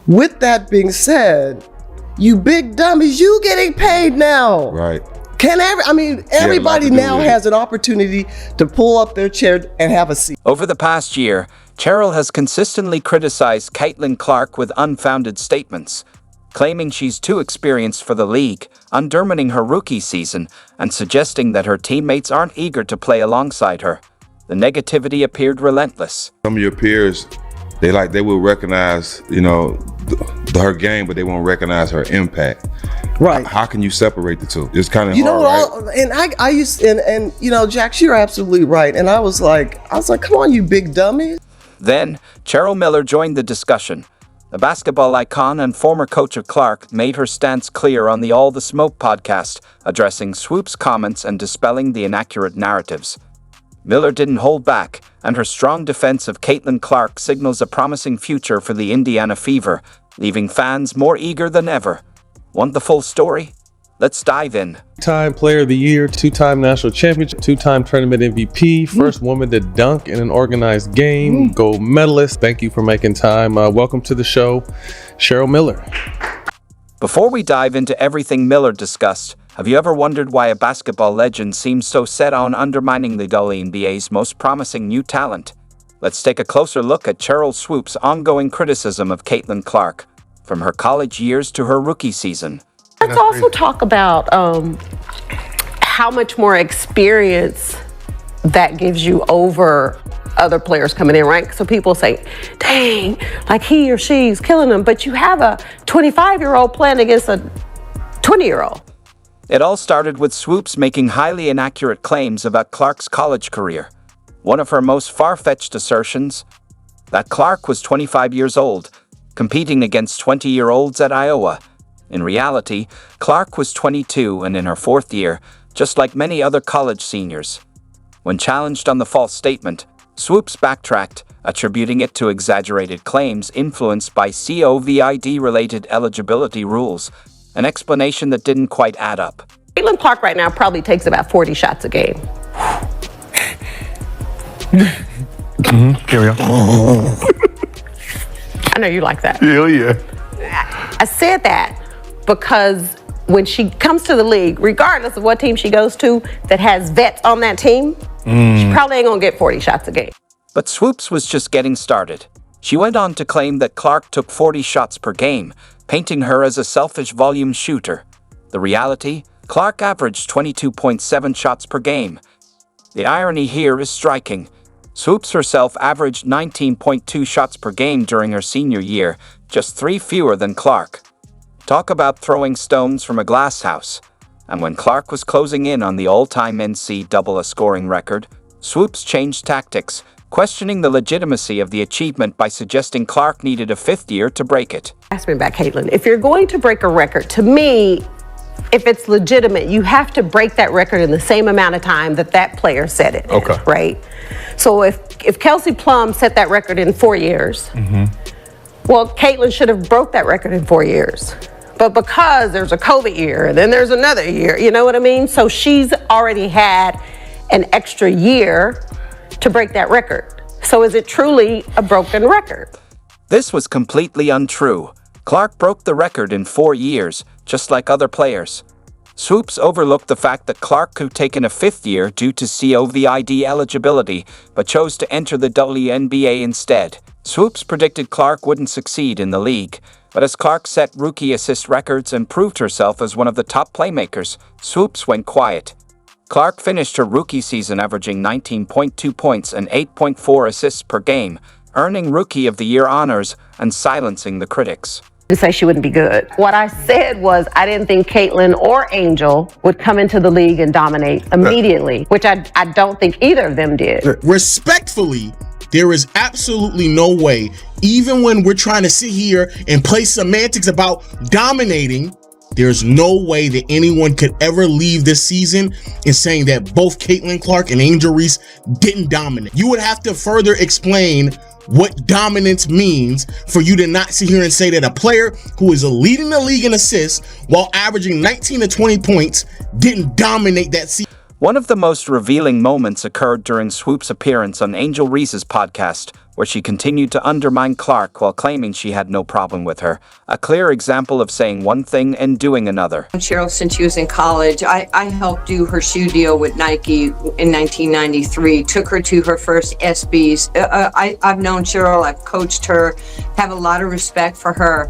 With that being said, you big dummies, you getting paid now. Right. Everybody now has an opportunity to pull up their chair and have a seat. Over the past year, Cheryl has consistently criticized Caitlin Clark with unfounded statements, claiming she's too experienced for the league, undermining her rookie season, and suggesting that her teammates aren't eager to play alongside her. The negativity appeared relentless. Some of your peers, they will recognize, her game, but they won't recognize her impact. Right. How can you separate the two? It's kind of hard, right? And I used, Jax, you're absolutely right. And I was like, come on, you big dummies. Then, Cheryl Miller joined the discussion. The basketball icon and former coach of Clark made her stance clear on the All the Smoke podcast, addressing Swoopes' comments and dispelling the inaccurate narratives. Miller didn't hold back, and her strong defense of Caitlin Clark signals a promising future for the Indiana Fever, leaving fans more eager than ever. Want the full story? Let's dive in. Two-time Player of the Year, two-time National Championship, two-time Tournament MVP, first woman to dunk in an organized game, gold medalist. Thank you for making time. Welcome to the show, Cheryl Miller. Before we dive into everything Miller discussed, have you ever wondered why a basketball legend seems so set on undermining the WNBA's most promising new talent? Let's take a closer look at Sheryl Swoopes' ongoing criticism of Caitlin Clark, from her college years to her rookie season. Let's also talk about how much more experience that gives you over other players coming in, right? So people say, dang, like he or she's killing them, but you have a 25-year-old playing against a 20-year-old. It all started with Swoopes making highly inaccurate claims about Clark's college career. One of her most far-fetched assertions, that Clark was 25 years old, competing against 20-year-olds at Iowa. In reality, Clark was 22 and in her fourth year, just like many other college seniors. When challenged on the false statement, Swoopes backtracked, attributing it to exaggerated claims influenced by COVID-related eligibility rules, an explanation that didn't quite add up. Caitlin Clark right now probably takes about 40 shots a game. Carry on. I know you like that. Hell yeah. I said that because when she comes to the league, regardless of what team she goes to that has vets on that team, she probably ain't gonna get 40 shots a game. But Swoopes was just getting started. She went on to claim that Clark took 40 shots per game, painting her as a selfish volume shooter. The reality? Clark averaged 22.7 shots per game. The irony here is striking. Swoopes herself averaged 19.2 shots per game during her senior year, just 3 fewer than Clark. Talk about throwing stones from a glass house. And when Clark was closing in on the all-time NCAA scoring record, Swoopes changed tactics, questioning the legitimacy of the achievement by suggesting Clark needed a 5th year to break it. Ask me about Caitlin. If you're going to break a record, to me, if it's legitimate, you have to break that record in the same amount of time that player set it. Okay. Right? So if Kelsey Plum set that record in 4 years, well, Caitlin should have broke that record in 4 years. But because there's a COVID year, and then there's another year, you know what I mean? So she's already had an extra year to break that record. So is it truly a broken record? This was completely untrue. Clark broke the record in 4 years, just like other players. Swoopes overlooked the fact that Clark could have taken a 5th year due to COVID eligibility, but chose to enter the WNBA instead. Swoopes predicted Clark wouldn't succeed in the league, but as Clark set rookie assist records and proved herself as one of the top playmakers, Swoopes went quiet. Clark finished her rookie season averaging 19.2 points and 8.4 assists per game, earning Rookie of the Year honors and silencing the critics. To say she wouldn't be good. What I said was I didn't think Caitlin or Angel would come into the league and dominate immediately, which I don't think either of them did. Respectfully, there is absolutely no way, even when we're trying to sit here and play semantics about dominating, there's no way that anyone could ever leave this season in saying that both Caitlin Clark and Angel Reese didn't dominate. You would have to further explain what dominance means for you to not sit here and say that a player who is leading the league in assists while averaging 19 to 20 points didn't dominate that season. One of the most revealing moments occurred during Swoopes' appearance on Angel Reese's podcast, where she continued to undermine Clark while claiming she had no problem with her, a clear example of saying one thing and doing another. Cheryl, since she was in college, I helped do her shoe deal with Nike in 1993, took her to her first SBs. I've known Cheryl, I've coached her, have a lot of respect for her.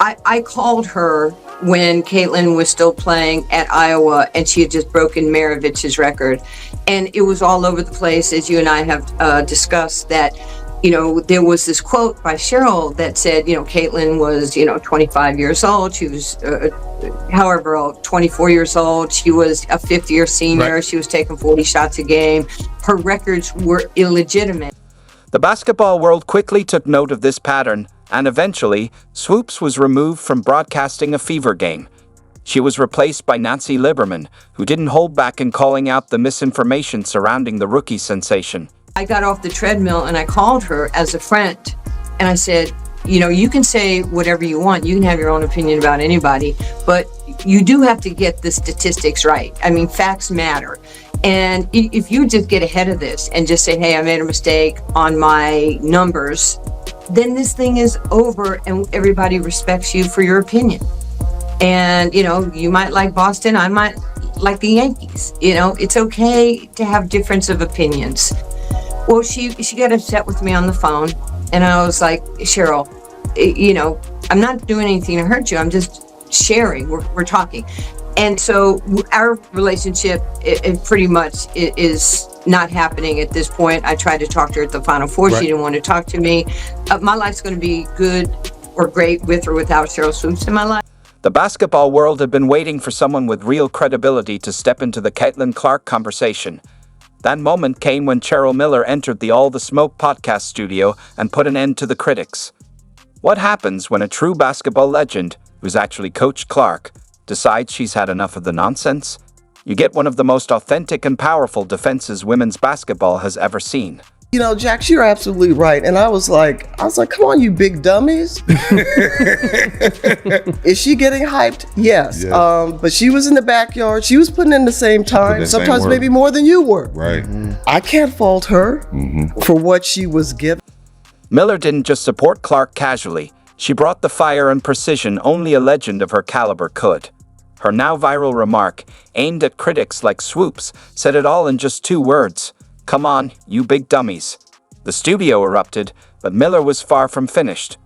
I called her when Caitlin was still playing at Iowa and she had just broken Maravich's record. And it was all over the place, as you and I have discussed, that, there was this quote by Cheryl that said, Caitlin was, 25 years old. She was, 24 years old. She was a fifth-year senior. Right. She was taking 40 shots a game. Her records were illegitimate. The basketball world quickly took note of this pattern, and eventually, Swoopes was removed from broadcasting a Fever game. She was replaced by Nancy Lieberman, who didn't hold back in calling out the misinformation surrounding the rookie sensation. I got off the treadmill and I called her as a friend, and I said, you can say whatever you want. You can have your own opinion about anybody, but you do have to get the statistics right. I mean, facts matter. And if you just get ahead of this and just say, hey, I made a mistake on my numbers, then this thing is over and everybody respects you for your opinion. And, you might like Boston, I might like the Yankees. It's okay to have difference of opinions. Well, she got upset with me on the phone, and I was like, Cheryl, I'm not doing anything to hurt you. I'm just sharing. We're talking. And so our relationship, it pretty much is not happening at this point. I tried to talk to her at the Final Four. Right. She didn't want to talk to me. My life's going to be good or great with or without Sheryl Swoopes in my life. The basketball world had been waiting for someone with real credibility to step into the Caitlin Clark conversation. That moment came when Cheryl Miller entered the All the Smoke podcast studio and put an end to the critics. What happens when a true basketball legend, who's actually coached Clark, decides she's had enough of the nonsense? You get one of the most authentic and powerful defenses women's basketball has ever seen. Jax, you're absolutely right. And I was like, come on, you big dummies. Is she getting hyped? Yes. But she was in the backyard. She was putting in the same time, sometimes maybe more than you were. Right. I can't fault her for what she was given. Miller didn't just support Clark casually. She brought the fire and precision only a legend of her caliber could. Her now viral remark, aimed at critics like Swoopes, said it all in just 2 words. Come on, you big dummies. The studio erupted, but Miller was far from finished.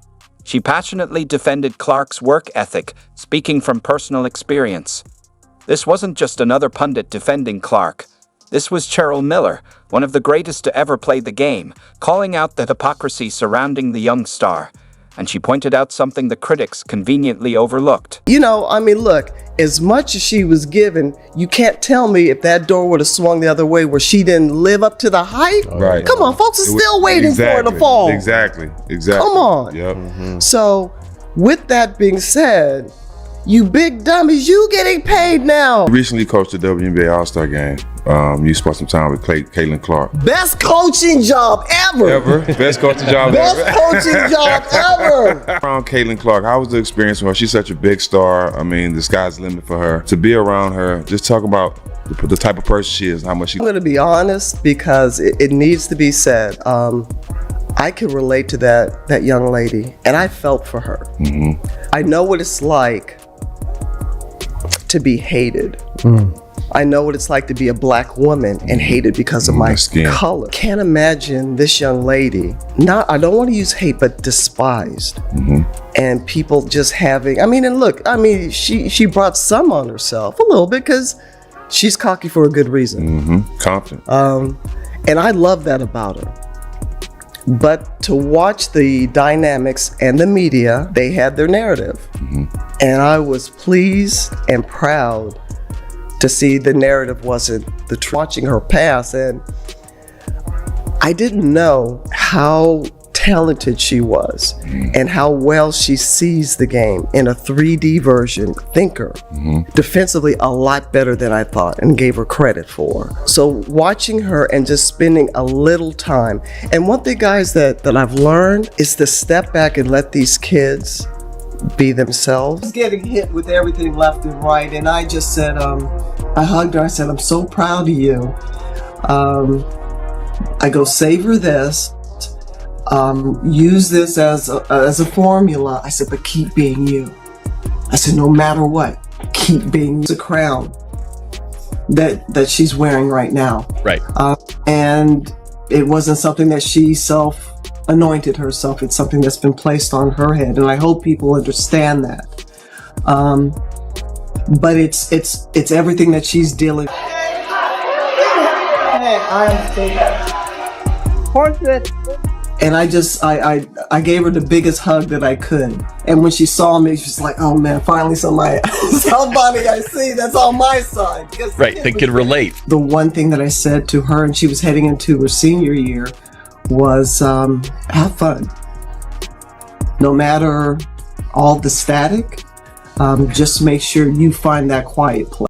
She passionately defended Clark's work ethic, speaking from personal experience. This wasn't just another pundit defending Clark. This was Cheryl Miller, one of the greatest to ever play the game, calling out the hypocrisy surrounding the young star. And she pointed out something the critics conveniently overlooked. Look, as much as she was given, you can't tell me if that door would have swung the other way where she didn't live up to the hype. Right. Come on, folks are still waiting for her to fall. Exactly. Come on. Yep. So, with that being said, you big dummies, you getting paid now. Recently coached the WNBA All-Star game. You spent some time with Caitlin Clark. Best coaching job ever. Best coaching job Best ever. coaching job ever. Around Caitlin Clark, how was the experience with her? She's such a big star. I mean, the sky's the limit for her. To be around her, just talk about the type of person she is, how much she... I'm going to be honest because it needs to be said. I can relate to that young lady, and I felt for her. I know what it's like to be hated. I know what it's like to be a black woman and hated because of my color. Can't imagine this young lady, I don't want to use hate, but despised. And people just having, she brought some on herself a little bit because she's cocky for a good reason. Confident. And I love that about her. But to watch the dynamics and the media, they had their narrative. And I was pleased and proud to see the narrative wasn't the truth. Watching her pass, and I didn't know how talented she was and how well she sees the game in a 3D version, thinker. Defensively, a lot better than I thought and gave her credit for. So watching her and just spending a little time. And one thing, guys, that I've learned is to step back and let these kids be themselves. Getting hit with everything left and right, and I just said, I hugged her. I said, I'm so proud of you. I go, savor this. Use this as a formula. I said, but keep being you. I said, no matter what, keep being you. It's a crown that she's wearing right now. Right. And it wasn't something that she anointed herself. It's something that's been placed on her head. And I hope people understand that. But it's everything that she's dealing. Hey, I understand. And I gave her the biggest hug that I could. And when she saw me, she's like, oh man, finally somebody I see that's on my side. Right, they could relate. The one thing that I said to her, and she was heading into her senior year, was have fun. No matter all the static, just make sure you find that quiet place.